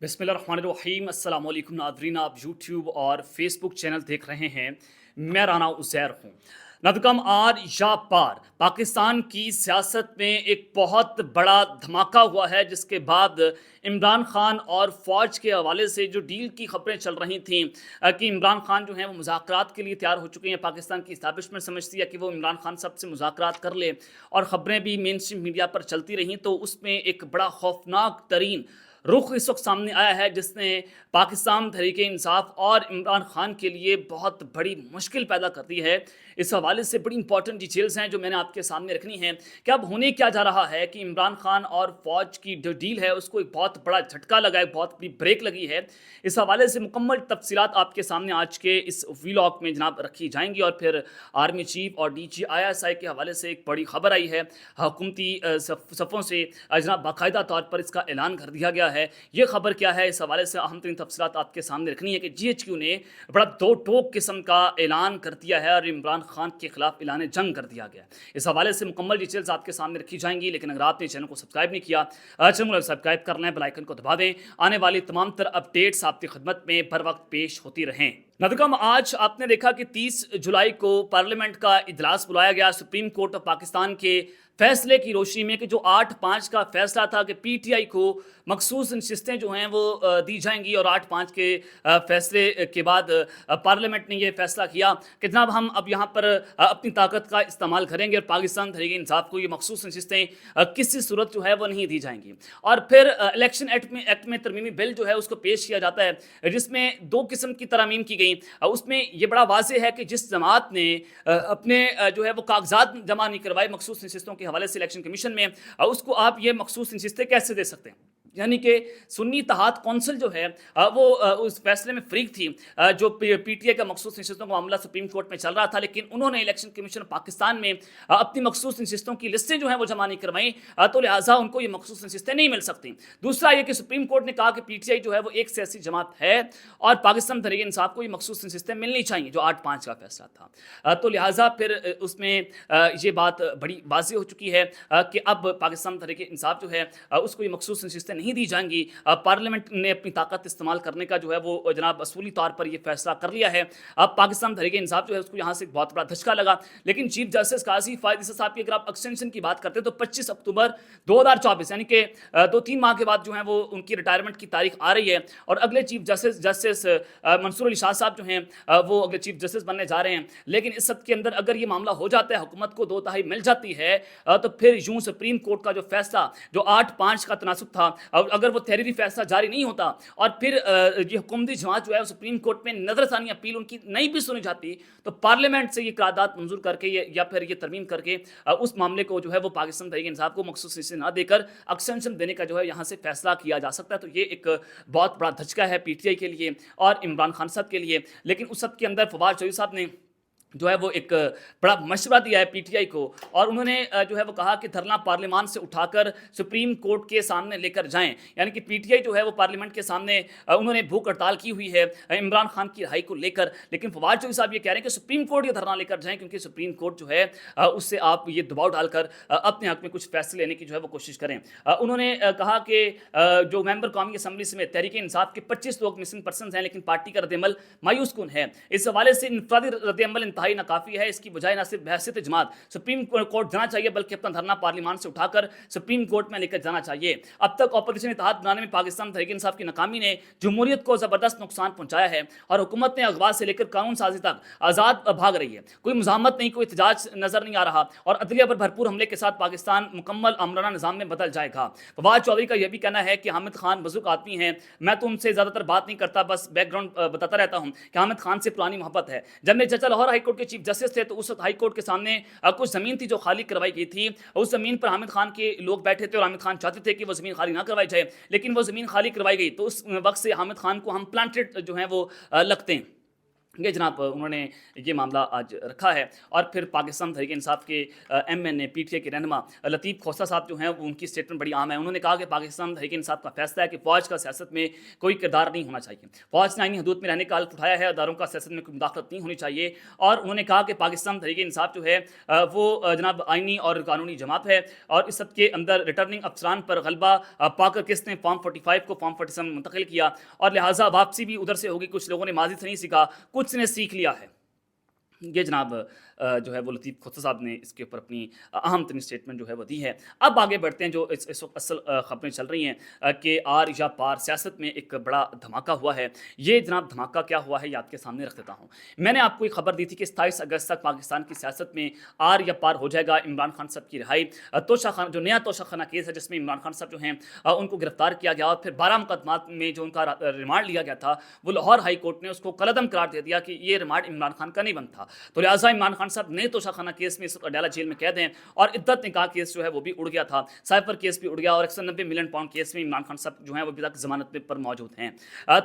बिस्मिल्लाहिर्रहमानिर्रहीम अस्सलाम वालेकुम नादरीन, आप यूट्यूब और फेसबुक चैनल देख रहे हैं। मैं राना उज़ैर हूँ। नदकम आर या पार पाकिस्तान की सियासत में एक बहुत बड़ा धमाका हुआ है, जिसके बाद इमरान खान और फ़ौज के हवाले से जो डील की खबरें चल रही थीं कि इमरान खान जो हैं वो मुज़ाकरात के लिए तैयार हो चुके हैं। पाकिस्तान की इस्टेब्लिशमेंट समझती है कि वो इमरान खान साहब से मुज़ाकरात कर ले, और ख़बरें भी मेन स्ट्रीम मीडिया पर चलती रहीं, तो उसमें एक बड़ा खौफनाक तरीन रुख इस वक्त सामने आया है, जिसने पाकिस्तान तहरीक इंसाफ और इमरान खान के लिए बहुत बड़ी मुश्किल पैदा कर दी है। इस हवाले से बड़ी इंपॉर्टेंट डिटेल्स हैं जो मैंने आपके सामने रखनी है कि अब होने क्या जा रहा है कि इमरान खान और फौज की जो डील है उसको एक बहुत बड़ा झटका लगा है, बहुत बड़ी ब्रेक लगी है। इस हवाले से मुकम्मल तफसीलात आपके सामने आज के इस व्लॉग में जनाब रखी जाएंगी। और फिर आर्मी चीफ और DGISI के हवाले से एक बड़ी खबर आई है हुकूमती सफ़ों से, जनाब बाकायदा तौर पर इसका ऐलान कर दिया गया है। ये खबर क्या है, इस हवाले से अहम तरीन तफसीलात आपके सामने रखनी है कि GHQ ने बड़ा दो टोक किस्म का ऐलान कर दिया है और इमरान खान के खिलाफ ऐलान जंग कर दिया गया। इस हवाले से मुकम्मल डिटेल्स आपके सामने रखी जाएंगी। लेकिन अगर आपने चैनल को सब्सक्राइब नहीं किया, चैनल को सब्सक्राइब कर लें, बेल आइकन को दबा दें। आने वाली तमाम तर अपडेट्स आपकी खिदमत में बर वक्त पेश होती रहें। नदकम आज आपने देखा कि 30 जुलाई को पार्लियामेंट का इजलास बुलाया गया सुप्रीम कोर्ट ऑफ पाकिस्तान के फैसले की रोशनी में कि जो 8-5 का फैसला था कि PTI को मखसूस नशिस्तें जो हैं वो दी जाएंगी, और 8-5 के फैसले के बाद पार्लियामेंट ने ये फैसला किया कि जनाब हम अब यहाँ पर अपनी ताकत का इस्तेमाल करेंगे और पाकिस्तान तहरीक इंसाफ को ये मखसूस नशिस्तें किसी सूरत जो है वो नहीं दी जाएंगी। और फिर इलेक्शन एक्ट में तरमीमी बिल जो है उसको पेश किया जाता है, जिसमें दो किस्म की तरमीम की गई। उसमें यह बड़ा वाज़ेह है कि जिस जमात ने अपने जो है वो कागजात जमा नहीं करवाए मखसूस नशिस्तों के हवाले से इलेक्शन कमीशन में, उसको आप ये मखसूस नशिस्तें कैसे दे सकते हैं। यानी कि सुन्नी इत्तेहाद कौंसिल जो है वो उस फैसले में फ्रीक थी। जो PTI का मखसूस नशिस्तों का मामला सुप्रीम कोर्ट में चल रहा था, लेकिन उन्होंने इलेक्शन कमीशन पाकिस्तान में अपनी मखसूस नशिस्तों की लिस्टें जो हैं वो जमा नहीं करवाई, तो लिहाजा उनको ये मखसूस नशिस्तें नहीं मिल सकती। दूसरा ये कि सुप्रीम कोर्ट ने कहा कि PTI जो है वो एक सियासी जमात है और पाकिस्तान तहरीक इंसाफ को ये मखसूस नशिस्तें मिलनी चाहिए, जो 8-5 का फैसला था। तो लिहाजा फिर उसमें ये बात बड़ी वाज़ेह हो चुकी है कि अब पाकिस्तान तहरीक इंसाफ जो है उसको ये मखसूस नशिस्तें नहीं दी जाएंगी। पार्लियामेंट ने अपनी ताकत इस्तेमाल करने का जो है वो जनाब असूली तौर पर ये फैसला कर लिया है। अब पाकिस्तान तहरीक इंसाफ जो है उसको यहाँ से एक बहुत बड़ा धचका लगा। लेकिन चीफ जस्टिस काजी फायद ईसा साहब की अगर आप एक्सटेंशन की बात करते हैं तो 25 अक्टूबर 2024 यानी कि 2-3 माह के बाद जो है वो उनकी रिटायरमेंट की तारीख आ रही है, और अगले चीफ जस्टिस मंसूर अली शाह साहब जो हैं वो अगले चीफ जस्टिस बनने जा रहे हैं। लेकिन इस सब के अंदर अगर ये मामला हो जाता है, हुकूमत को 2/3 मिल जाती है, तो फिर यूं सुप्रीम कोर्ट का जो फैसला जो 8-5 का तनासुब था, अगर वो तहरीरी फैसला जारी नहीं होता और फिर ये हुकूमती जमात जो है सुप्रीम कोर्ट में नजरसानी अपील उनकी नहीं भी सुनी जाती, तो पार्लियामेंट से ये करारदाद मंजूर करके या फिर ये तरमीम करके उस मामले को जो है वो पाकिस्तान तहरीक इंसाफ को मखसूस हिस्से ना देकर एक्सटेंशन देने का जो है यहाँ से फैसला किया जा सकता है। तो ये एक बहुत बड़ा धचका है PTI के लिए और इमरान खान साहब के लिए। लेकिन उस सब के अंदर फवाद चौधरी साहब ने जो है वो एक बड़ा मशवरा दिया है PTI को, और उन्होंने जो है वो कहा कि धरना पार्लियामान से उठाकर सुप्रीम कोर्ट के सामने लेकर जाएं। यानी कि PTI जो है वो पार्लियामेंट के सामने उन्होंने भूख हड़ताल की हुई है इमरान खान की रिहाई को लेकर। लेकिन फवाद चौधरी साहब ये कह रहे हैं कि सुप्रीम कोर्ट ये धरना लेकर जाएं, क्योंकि सुप्रीम कोर्ट जो है उससे आप ये दबाव डालकर अपने हक में कुछ फैसले लेने की जो है वो कोशिश करें। उन्होंने कहा कि जो मेंबर कौमी असम्बली समेत तहरीक इंसाफ के 25 लोग मिसिंग पर्सन हैं, लेकिन पार्टी का रद्दअमल मायूस कुन है। इस हवाले से इनफरादी रद्दअमल नाकाफी है। इसकी बजाय न सिर्फ बहसियत जमात सुप्रीम कोर्ट जाना चाहिए, बल्कि अपना धरना पार्लियामान से उठाकर सुप्रीम कोर्ट में लेकर जाना चाहिए। अब तक ऑपरेशन इत्तेहाद बनाने में पाकिस्तान तहरीक इंसाफ की नाकामी ने जमहूरियत को जबरदस्त नुकसान पहुंचाया है, और हुकूमत ने अगवा से लेकर कानून साजी तक आज़ाद भाग रही है। कोई मुज़ाहमत नहीं, कोई एहतजाज नजर नहीं आ रहा, और अदलिया पर भरपूर हमले के साथ पाकिस्तान मुकम्मल अमराना निज़ाम में बदल जाएगा। फवाद चौधरी का यह भी कहना है कि हामिद खान बज़ुर्ग आदमी हैं, मैं तो उनसे ज़्यादातर बात नहीं करता, बस बैकग्राउंड बताता रहता हूँ कि हामिद खान से पुरानी मोहब्बत है। जब मैं जज लाहौर हाई कोर्ट के चीफ जस्टिस थे तो उस वक्त हाई कोर्ट के सामने कुछ ज़मीन थी जो खाली करवाई गई थी। उस ज़मीन पर हामिद खान के लोग बैठे थे और हामिद खान चाहते थे कि वो ज़मीन खाली ना करवाई जाए, लेकिन वो ज़मीन खाली करवाई गई। तो उस वक्त से हामिद खान को हम प्लांटेड जो हैं वो लगते हैं। یہ جناب انہوں نے یہ معاملہ آج رکھا ہے، اور پھر پاکستان تحریک انصاف کے M N A P T I کے رہنما لطیف کھوسہ صاحب جو ہیں وہ ان کی اسٹیٹمنٹ بڑی عام ہے. انہوں نے کہا کہ پاکستان تحریک انصاف کا فیصلہ ہے کہ فوج کا سیاست میں کوئی کردار نہیں ہونا چاہیے. فوج نے آئینی حدود میں رہنے کا حلف اٹھایا ہے، اداروں کا سیاست میں کوئی مداخلت نہیں ہونی چاہیے. اور انہوں نے کہا کہ پاکستان تحریک انصاف جو ہے وہ جناب آئینی اور قانونی جماعت ہے، اور اس سب کے اندر ریٹرننگ افسران پر غلبہ پا کر کس نے فارم 45 کو فارم 47 میں منتقل کیا، اور لہٰذا واپسی بھی ادھر سے ہوگی. کچھ لوگوں نے ماضی سے نہیں سیکھا، کچھ نے سیکھ لیا ہے. یہ جناب جو ہے وہ لطیف کھوسہ صاحب نے اس کے اوپر اپنی اہم ترین اسٹیٹمنٹ جو ہے وہ دی ہے. اب آگے بڑھتے ہیں. جو اس وقت اصل خبریں چل رہی ہیں کہ آر یا پار سیاست میں ایک بڑا دھماکہ ہوا ہے. یہ جناب دھماکہ کیا ہوا ہے یہ آپ کے سامنے رکھ دیتا ہوں. میں نے آپ کو ایک خبر دی تھی کہ 27 اگست تک پاکستان کی سیاست میں آر یا پار ہو جائے گا. عمران خان صاحب کی رہائی، توشہ خانہ جو نیا توشہ خانہ کیس ہے جس میں عمران خان صاحب جو ہیں ان کو گرفتار کیا گیا، اور پھر 12 مقدمات میں جو ان کا ریمانڈ لیا گیا تھا وہ لاہور ہائی کورٹ نے اس کو کالعدم قرار دے دیا کہ یہ ریمانڈ عمران خان کا نہیں بنتا. تو لہٰذا عمران خان صاحب نئے توشہ خانہ کیس میں اس وقت اڈیالہ جیل میں قید ہیں، اور عدت نکاح کیس جو ہے وہ بھی اڑ گیا تھا، سائفر کیس بھی اڑ گیا، اور 190 ملین پاؤنڈ کیس میں عمران خان صاحب جو ہیں وہ ابھی تک ضمانت پر موجود ہیں.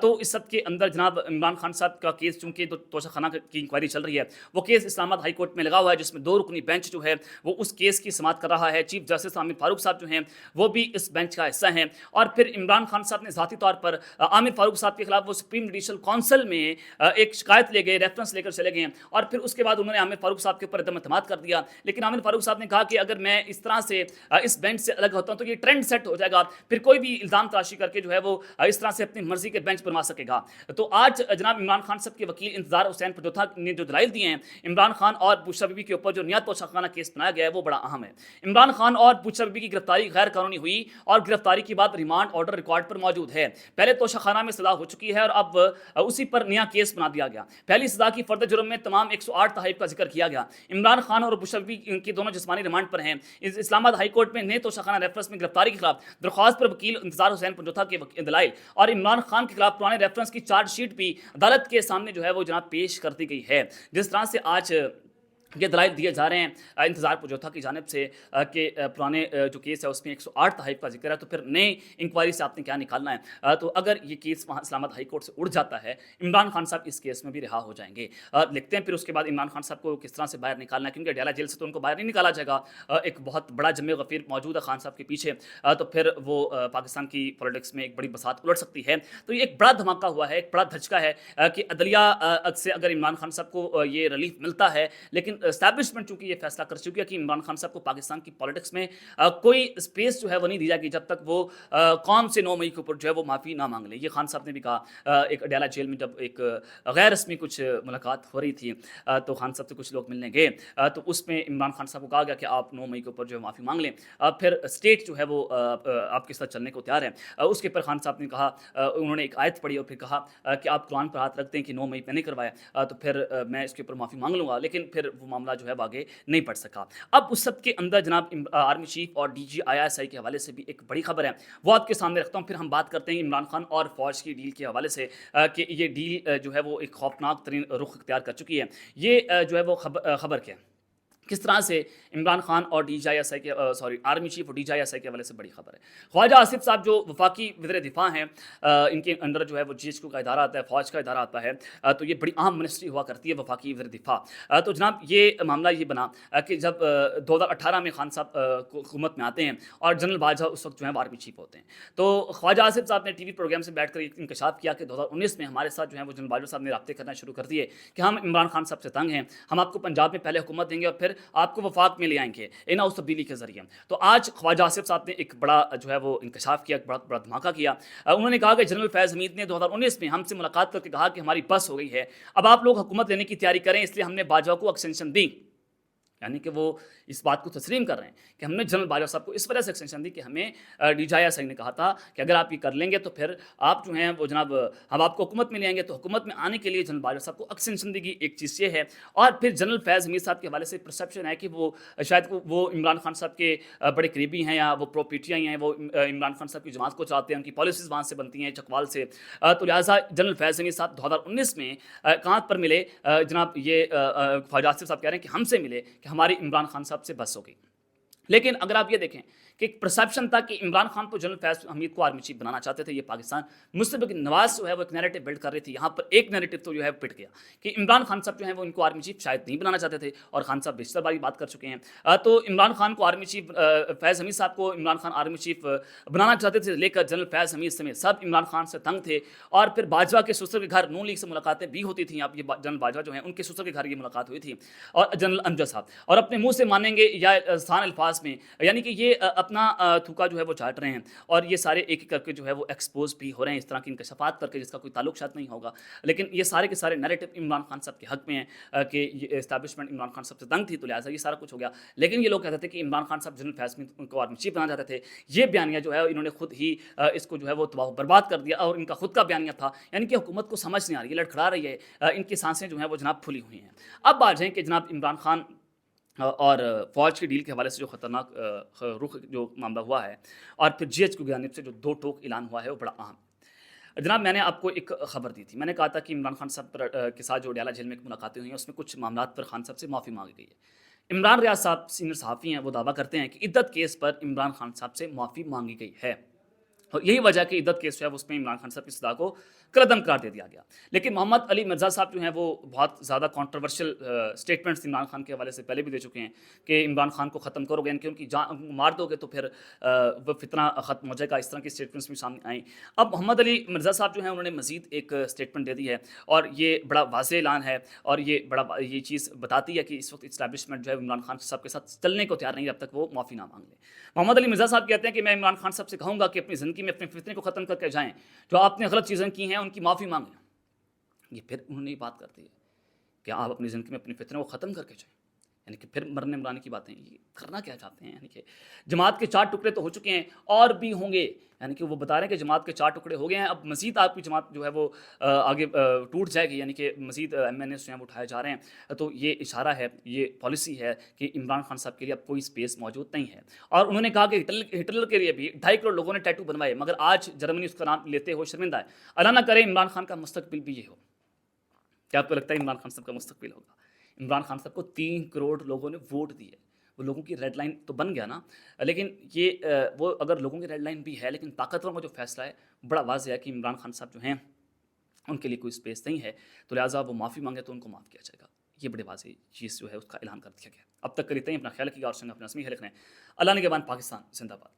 تو اس سب کے اندر جناب عمران خان صاحب کا کیس چونکہ توشہ خانہ کی انکوائری چل رہی ہے، وہ کیس اسلام آباد ہائی کورٹ میں لگا ہوا ہے جس میں 2 رکنی بینچ جو ہے وہ اس کیس کی سماعت کر رہا ہے. چیف جسٹس عامر فاروق صاحب جو ہیں وہ بھی اس بینچ کا حصہ ہیں. اور پھر عمران خان صاحب نے ذاتی طور پر عامر فاروق صاحب کے خلاف وہ سپریم جوڈیشل کونسل میں ایک شکایت لے گئے، ریفرنس لے کر چلے گئے، اور پھر اس کے بعد انہوں نے عامر فاروق صاحب کے اوپر عدم اعتماد کر دیا. لیکن عامر فاروق صاحب نے کہا کہ اگر میں اس طرح سے اس بینچ سے الگ ہوتا ہوں تو یہ ٹرینڈ سیٹ ہو جائے گا، پھر کوئی بھی الزام تراشی کر کے جو ہے وہ اس طرح سے اپنی مرضی کے بینچ بنوا سکے گا. تو آج جناب عمران خان صاحب کے وکیل انتظار حسین پنجوتھا نے جو دلائل دیے ہیں عمران خان اور بشرا بی بی کے اوپر جو نیا توشہ خانہ کیس بنایا گیا ہے وہ بڑا اہم ہے. عمران خان اور بشرا بی بی کی گرفتاری غیر قانونی ہوئی، اور گرفتاری کے بعد ریمانڈ آرڈر ریکارڈ پر موجود ہے. پہلے توشہ خانہ میں سزا ہو چکی ہے اور اب اسی پر نیا کیس بنا دیا گیا. پہلی سزا کی فرد جرم میں تمام 108 تحائف کا ذکر کیا گیا. عمران خان اور بشرا بی بی کی دونوں جسمانی ریمانڈ پر ہیں. اسلام آباد ہائی کورٹ میں نئے توشہ خانہ ریفرنس میں گرفتاری کے خلاف درخواست پر وکیل انتظار حسین پنجوتھا کے دلائل اور عمران خان کے خلاف پرانے ریفرنس کی چارج شیٹ بھی عدالت کے سامنے جو ہے وہ جناب پیش کر دی گئی ہے. جس طرح سے آج یہ دلائل دیے جا رہے ہیں انتظار پنجوتھا کی جانب سے کہ پرانے جو کیس ہے اس میں 108 تحائف کا ذکر ہے، تو پھر نئے انکوائری سے آپ نے کیا نکالنا ہے. تو اگر یہ کیس وہاں اسلام آباد ہائی کورٹ سے اڑ جاتا ہے عمران خان صاحب اس کیس میں بھی رہا ہو جائیں گے. لکھتے ہیں پھر اس کے بعد عمران خان صاحب کو کس طرح سے باہر نکالنا ہے، کیونکہ اڈیالہ جیل سے تو ان کو باہر نہیں نکالا جائے گا. ایک بہت بڑا جمع غفیر موجود ہے خان صاحب کے پیچھے، تو پھر وہ پاکستان کی پولیٹکس میں ایک بڑی بساط الٹ سکتی ہے. تو یہ ایک بڑا دھماکہ ہوا ہے، ایک بڑا دھچکا ہے کہ عدلیہ سے اگر عمران خان صاحب کو یہ ریلیف ملتا ہے، لیکن اسٹیبلشمنٹ چونکہ یہ فیصلہ کر چکی ہے کہ عمران خان صاحب کو پاکستان کی پولیٹکس میں کوئی اسپیس جو ہے وہ نہیں دی جائے گی جب تک وہ قوم سے 9 مئی کے اوپر جو ہے وہ معافی نہ مانگ لے. یہ خان صاحب نے بھی کہا ایک اڈیالہ جیل میں جب ایک غیر رسمی کچھ ملاقات ہو رہی تھی تو خان صاحب سے کچھ لوگ ملنے گئے، تو اس میں عمران خان صاحب کو کہا گیا کہ آپ 9 مئی کے اوپر جو ہے معافی مانگ لیں، پھر اسٹیٹ جو ہے وہ آپ کے ساتھ چلنے کو تیار ہے. اس کے اوپر خان صاحب نے کہا، انہوں نے ایک آیت پڑھی اور پھر کہا کہ آپ قرآن پر ہاتھ رکھتے ہیں کہ 9 مئی پہ نہیں کروایا تو پھر میں اس کے اوپر معافی مانگ لوں گا. لیکن پھر وہ معاملہ جو ہے آگے نہیں بڑھ سکا. اب اس سب کے اندر جناب آرمی چیف اور D G I S I کے حوالے سے بھی ایک بڑی خبر ہے، وہ آپ کے سامنے رکھتا ہوں. پھر ہم بات کرتے ہیں عمران خان اور فوج کی ڈیل کے حوالے سے کہ یہ ڈیل جو ہے وہ ایک خوفناک ترین رخ اختیار کر چکی ہے. یہ جو ہے وہ خبر کیا ہے، کس طرح سے عمران خان اور D G I S I کے آرمی چیف اور D G I S I کے حوالے سے بڑی خبر ہے. خواجہ آصف صاحب جو وفاقی وزیر دفاع ہیں، ان کے انڈر جو ہے وہ جی ایچ کیو کا ادارہ آتا ہے، فوج کا ادارہ آتا ہے، تو یہ بڑی اہم منسٹری ہوا کرتی ہے وفاقی وزیر دفاع. تو جناب یہ معاملہ یہ بنا کہ جب 2018 میں خان صاحب حکومت میں آتے ہیں اور جنرل باجوہ اس وقت جو ہے آرمی چیف ہوتے ہیں، تو خواجہ آصف صاحب نے ٹی وی پروگرام سے بیٹھ کر انکشاف کیا کہ 2019 میں ہمارے ساتھ جو ہے وہ جنرل باجوہ صاحب نے رابطے کرنا شروع کر دیے کہ ہم عمران خان صاحب سے تنگ ہیں، ہم آپ کو پنجاب میں پہلے حکومت دیں گے اور پھر آپ کو وفاق میں لے آئیں گے اس تبدیلی کے ذریعے. تو آج خواجہ آصف صاحب نے ایک بڑا جو ہے وہ انکشاف کیا، ایک بڑا دھماکہ کیا. انہوں نے کہا کہ جنرل فیض حمید نے 2019 میں ہم سے ملاقات کر کے کہا کہ ہماری بس ہو گئی ہے، اب آپ لوگ حکومت لینے کی تیاری کریں، اس لیے ہم نے باجوہ کو ایکسٹینشن دی. یعنی کہ وہ اس بات کو تسلیم کر رہے ہیں کہ ہم نے جنرل باجوہ صاحب کو اس وجہ سے ایکسٹینشن دی کہ ہمیں ڈی جی آئی ایس آئی نے کہا تھا کہ اگر آپ یہ کر لیں گے تو پھر آپ جو ہیں وہ جناب ہم آپ کو حکومت میں لے آئیں گے. تو حکومت میں آنے کے لیے جنرل باجوہ صاحب کو ایکسٹینشن دی گئی. ایک چیز یہ ہے. اور پھر جنرل فیض حمید صاحب کے حوالے سے پرسیپشن ہے کہ وہ شاید وہ عمران خان صاحب کے بڑے قریبی ہیں یا وہ پرو پی ٹی آئی ہیں، وہ عمران خان صاحب کی جماعت کو چلاتے ہیں، ان کی پالیسیز وہاں سے بنتی ہیں چکوال سے. تو لہٰذا جنرل فیض حمید صاحب 2019 میں کہاں پر ملے؟ جناب یہ خواجہ آصف صاحب کہہ رہے ہیں کہ ہم سے ملے کہ ہماری عمران خان صاحب سے بس ہو گئی. لیکن اگر آپ یہ دیکھیں कि एक परसेप्शन था कि इमरान खान तो जनरल फैज़ हमीद को आर्मी चीफ बनाना चाहते थे, ये पाकिस्तान मुस्तफा नवाज़ जो है वो एक नैरेटिव बिल्ड कर रही थी। यहाँ पर एक नैरेटिव तो जो है पिट गया कि इमरान खान साहब जो है वो इनको आर्मी चीफ शायद नहीं बनाना चाहते थे, और खान साहब बेशतर बारी बात कर चुके हैं। तो इमरान खान को आर्मी चीफ फैज़ हमीद साहब को इमरान खान आर्मी चीफ बनाना चाहते थे, लेकर जनरल फैज़ हमीद समेत सब इमरान खान से तंग थे। और फिर बाजवा के ससुर के घर नून लीग से मुलाकातें भी होती थी। आप ये जनरल बाजवा जो हैं उनके ससुर के घर ये मुलाकात हुई थी, और जनरल अमजद साहब, और अपने मुंह से मानेंगे या आसान अल्फाज में, यानी कि ये अपना थूका जो है वो चाट रहे हैं, और ये सारे एक एक करके जो है वो एक्सपोज भी हो रहे हैं इस तरह की इंकशाफात करके जिसका कोई ताल्लुक शायद नहीं होगा। लेकिन ये सारे के सारे नैरेटिव इमरान खान साहब के हक में है कि ये एस्टैब्लिशमेंट इमरान खान साहब से तंग थी, तो लिहाजा ये सारा कुछ हो गया। लेकिन ये लोग कहते थे कि इमरान खान साहब जनरल फैज़ में उनको आर्मी चीफ बनाना चाहते थे। ये बयानिया जो है इन्होंने खुद ही इसको जो है वो तबाह बर्बाद कर दिया, और इनका खुद का बयानिया था, यानी कि हुकूमत को समझ नहीं आ रही है, लड़खड़ा रही है, इनकी सांसें जो हैं वो जनाब फूली हुई हैं। अब बात है कि जनाब इमरान खान और फ़ौज की डील के हवाले से जो ख़तरनाक रुख जो मामला हुआ है, और फिर जीएच की जानिब से जो दो टोक ऐलान हुआ है वो बड़ा अहम। जनाब मैंने आपको एक खबर दी थी, मैंने कहा था कि इमरान खान साहब के साथ जो अडयाला जेल में मुलाकातें हुई हैं उसमें कुछ मामलात पर खान साहब से माफ़ी मांगी गई है। इमरान रियाज साहब सीनियर सहाफ़ी हैं, वो दावा करते हैं कि इद्दत केस पर इमरान खान साहब से माफ़ी मांगी गई है, और यही वजह कि इद्दत केस जो है उसमें इमरान खान साहब की सज़ा को कलअदम करार दे दिया गया। लेकिन मोहम्मद अली मिर्ज़ा साहब जो हैं वो बहुत ज़्यादा कंट्रोवर्शियल स्टेटमेंट्स इमरान खान के हवाले से पहले भी दे चुके हैं कि इमरान खान को ख़त्म करोगे, यानी कि उनकी जान मार दोगे तो फिर वो फितना ख़त्म हो जाएगा, इस तरह की स्टेटमेंट्स भी सामने आई। अब मोहम्मद अली मिर्ज़ा साहब जो हैं उन्होंने मज़ीद एक स्टेटमेंट दे दी है, और ये बड़ा वाज़ेह ऐलान है, और ये चीज़ बताती है कि इस वक्त इस्टेब्लिशमेंट जो है इमरान खान साहब के साथ चलने को तैयार नहीं है जब तक वो माफ़ी ना मांग ले। मोहम्मद अली मिर्ज़ा साहब कहते हैं कि मैं इमरान खान साहब से कहूँगा कि अपनी ज़िंदगी में अपने फितने को ख़त्म करके जाएँ, जो आपने गलत चीज़ें की हैं उनकी माफ़ी मांगें। ये फिर उन्होंने ये बात कर दी है कि आप अपनी ज़िंदगी में अपने फितने को ख़त्म करके जाएँ, यानी कि फिर मरने मराने की बातें, ये करना क्या चाहते हैं? यानी कि जमात के 4 टुकड़े तो हो चुके हैं, और भी होंगे, यानी कि वो बता रहे हैं कि जमात के 4 टुकड़े हो गए हैं, अब मज़ीद आपकी जमात जो है वो आगे टूट जाएगी, यानी कि मज़ीद एमएनएस जो हैं वो उठाए जा रहे हैं। तो ये इशारा है, ये पॉलिसी है कि इमरान खान साहब के लिए अब कोई स्पेस मौजूद नहीं है। और उन्होंने कहा कि हिटलर के लिए भी 2.5 करोड़ लोगों ने टैटू बनवाए, मगर आज जर्मनी उसका नाम लेते हुए शर्मिंदा है। अल्लाह ना करे इमरान खान का मुस्तकबिल भी ये हो। क्या आपको लगता है इमरान खान साहब का मुस्तकबिल होगा? इमरान खान साहब को 3 करोड़ लोगों ने वोट दिए, वो लोगों की रेड लाइन तो बन गया ना, लेकिन ये वो अगर लोगों की रेड लाइन भी है, लेकिन ताकतवरों का जो फैसला है बड़ा वाज़ेह है कि इमरान खान साहब जो हैं उनके लिए कोई स्पेस नहीं है, तो लिहाजा वो माफ़ी मांगे तो उनको माफ़ किया जाएगा। ये बड़े वाज़ेह चीज़ जो है उसका ऐलान कर दिया गया। अब तक करीते हैं, अपना ख्याल रखिएगा, और संग अपना इसमें ख्याल रखना है। अल्लाह ने के बाद पाकिस्तान जिंदाबाद।